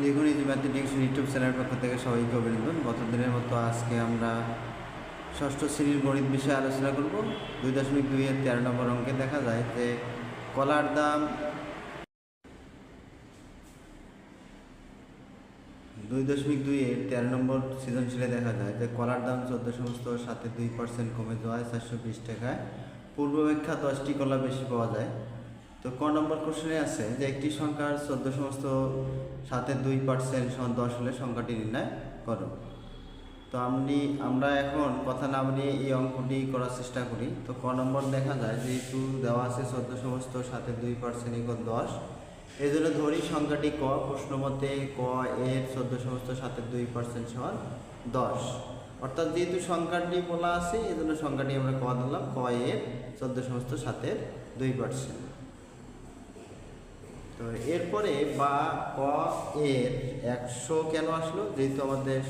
লিখুন easy mathematics YouTube চ্যানেলের পক্ষ থেকে সবাইকে অভিনন্দন। গত দিনের মতো আজকে আমরা ষষ্ঠ শ্রেণীর গণিত বিষয়ে আলোচনা করব। 2.2-এর 13 নম্বর অঙ্কে দেখা যায় যে কলার দাম 2.2-এর 13 নম্বর সৃজনশীলে দেখা যায় যে কলার দাম 14 সমস্ত সাথে 2% কমে যাওয়ায় 420 টাকায় পূর্বাপেক্ষা 10টি কলা বেশি পাওয়া যায়। তো ক নম্বর কোশ্চেনে আছে যে একটি সংখ্যার 14 সমস্ত সাথে 2% সমান 10 হলে সংখ্যাটি নির্ণয় করো। তো আমরা এখন কথা না বানিয়ে এই অঙ্কটি করার চেষ্টা করি। তো ক নম্বর দেখা যায় যেহেতু দেওয়া আছে 14 সমস্ত সাথে 2% = 10, এই জন্য ধরি সংখ্যাটি ক। প্রশ্ন মতে ক এর 14 সমস্ত সাথে 2% সমান 10, অর্থাৎ যেহেতু সংখ্যাটি বলা আছে এই জন্য সংখ্যাটি আমরা ক দিলাম। ক এর 14 সমস্ত সাথে 2%। তো এরপরে বা ক এর 100 কেন আসলো, যেহেতু আমাদের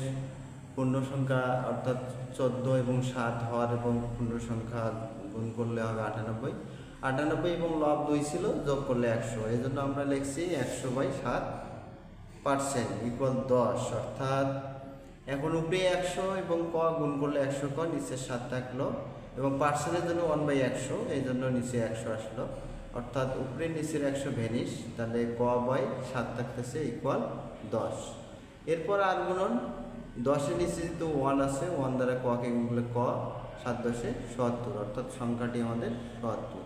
পূর্ণ সংখ্যা অর্থাৎ 14 এবং 7 হর এবং পূর্ণ সংখ্যা গুণ করলে হবে 98 এবং লব 2 ছিল, যোগ করলে 100, এই জন্য আমরা লিখছি 100/7% = 10, অর্থাৎ এখন উপরে 100 এবং ক গুণ করলে 100 ক, নিচে 7 থাকলো এবং পার্সেন্টের জন্য 1/100, এই জন্য নিচে 100 আসলো, অর্থাৎ উপরে নিচের 100 ভ্যানিশ, তাহলে ক/7 থাকতেছে = 10। এরপর আর গুণন 10-এর নিচে যেহেতু 1 আছে, 1 দ্বারা ককে গুণ করলে ক, 7×10 = 70, অর্থাৎ সংখ্যাটি আমাদের 70।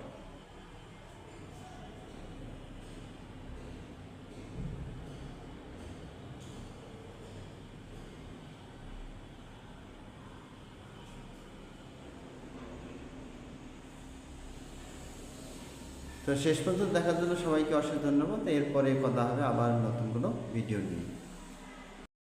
তো শেষ পর্যন্ত দেখার জন্য সবাইকে অশেষ ধন্যবাদ। এরপরে কথা হবে আবার নতুন কোনো ভিডিও নিয়ে।